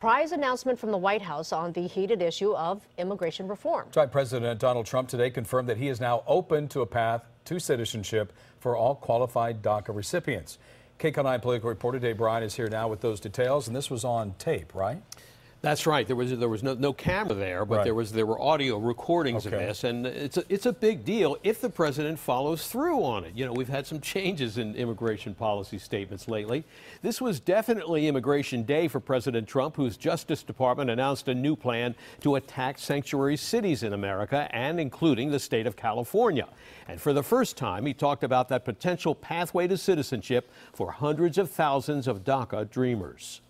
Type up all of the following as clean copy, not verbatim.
Surprise announcement from the White House on the heated issue of immigration reform. That's right. President Donald Trump today confirmed that he is now open to a path to citizenship for all qualified DACA recipients. KCON9 political reporter Bryan is here now with those details, and this was on tape, right? That's right. There was no camera there, but right. there were audio recordings of this, and it's a big deal if the president follows through on it. You know, we've had some changes in immigration policy statements lately. This was definitely Immigration Day for President Trump, whose Justice Department announced a new plan to attack sanctuary cities in America, and including the state of California. And for the first time, he talked about that potential pathway to citizenship for hundreds of thousands of DACA dreamers.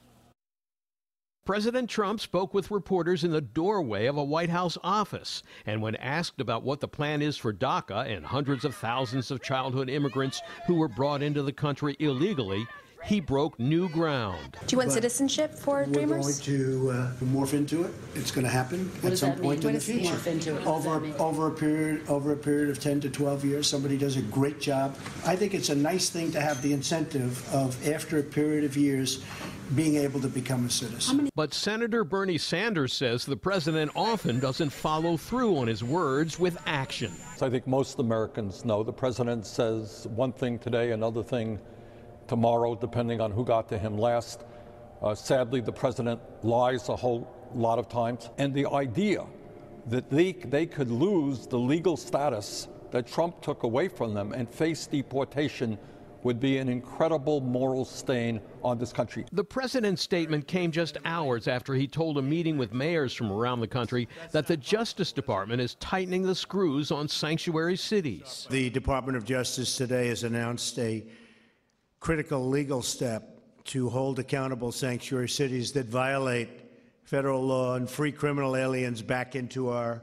President Trump spoke with reporters in the doorway of a White House office, and when asked about what the plan is for DACA and hundreds of thousands of childhood immigrants who were brought into the country illegally, he broke new ground. Do you want citizenship for dreamers? We're going to morph into it. It's going to happen at some point in the future. Over a period of 10 to 12 years, somebody does a great job. I think it's a nice thing to have the incentive of, after a period of years, being able to become a citizen. But Senator Bernie Sanders says the president often doesn't follow through on his words with action. I think most Americans know the president says one thing today, another thing tomorrow, depending on who got to him last. Sadly, the president lies a whole lot of times. And the idea that they could lose the legal status that Trump took away from them and face deportation would be an incredible moral stain on this country. The president's statement came just hours after he told a meeting with mayors from around the country that the Justice Department is tightening the screws on sanctuary cities. The Department of Justice today has announced a critical legal step to hold accountable sanctuary cities that violate federal law and free criminal aliens back into our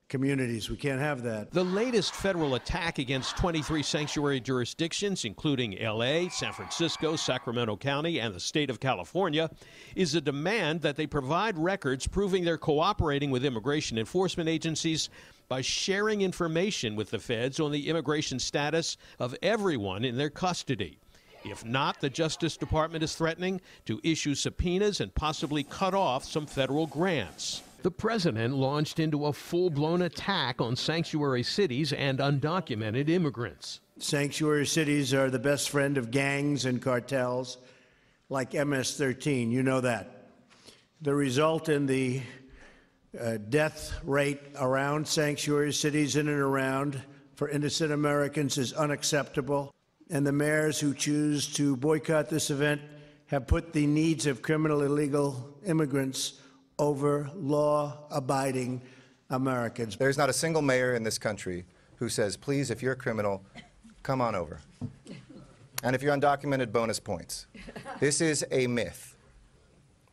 communities. We can't have that. The latest federal attack against 23 sanctuary jurisdictions, including L.A., San Francisco, Sacramento County, and the state of California, is a demand that they provide records proving they're cooperating with immigration enforcement agencies by sharing information with the feds on the immigration status of everyone in their custody. If not, the Justice Department is threatening to issue subpoenas and possibly cut off some federal grants. The president launched into a full-blown attack on sanctuary cities and undocumented immigrants. Sanctuary cities are the best friend of gangs and cartels like MS-13. You know that. The result in the death rate around sanctuary cities in and around for innocent Americans is unacceptable. And the mayors who choose to boycott this event have put the needs of criminal illegal immigrants over law-abiding Americans. There's not a single mayor in this country who says, please, if you're a criminal, come on over. And if you're undocumented, bonus points. This is a myth,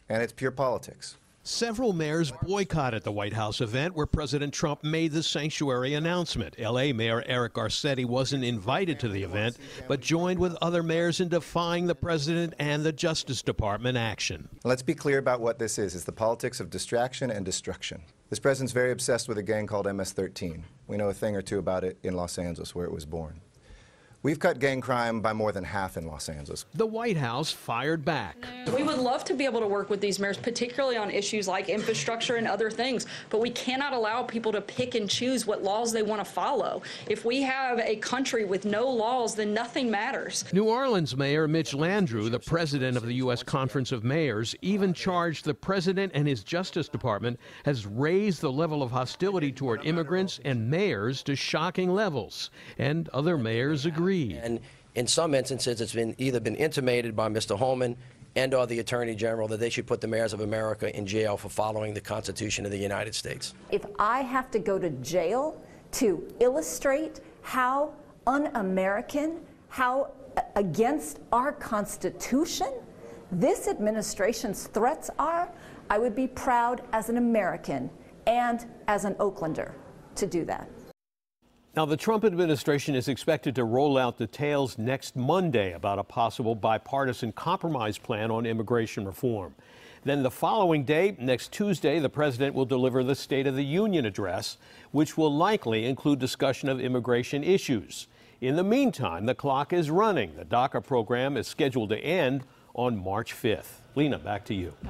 and it's pure politics. Several mayors boycotted the White House event where President Trump made the sanctuary announcement. L.A. Mayor Eric Garcetti wasn't invited to the event, but joined with other mayors in defying the president and the Justice Department action. Let's be clear about what this is. It's the politics of distraction and destruction. This president's very obsessed with a gang called MS-13. We know a thing or two about it in Los Angeles, where it was born. We've cut gang crime by more than half in Los Angeles. The White House fired back. We would love to be able to work with these mayors, particularly on issues like infrastructure and other things, but we cannot allow people to pick and choose what laws they want to follow. If we have a country with no laws, then nothing matters. New Orleans Mayor Mitch Landrieu, the president of the U.S. Conference of Mayors, even charged the president and his Justice Department has raised the level of hostility toward immigrants and mayors to shocking levels. And other mayors agree. And in some instances, it's either been intimated by Mr. Holman and/or the Attorney General that they should put the mayors of America in jail for following the Constitution of the United States. If I have to go to jail to illustrate how un-American, how against our Constitution this administration's threats are, I would be proud as an American and as an Oaklander to do that. Now, the Trump administration is expected to roll out details next Monday about a possible bipartisan compromise plan on immigration reform. Then the following day, next Tuesday, the president will deliver the State of the Union address, which will likely include discussion of immigration issues. In the meantime, the clock is running. The DACA program is scheduled to end on March 5th. Lena, back to you.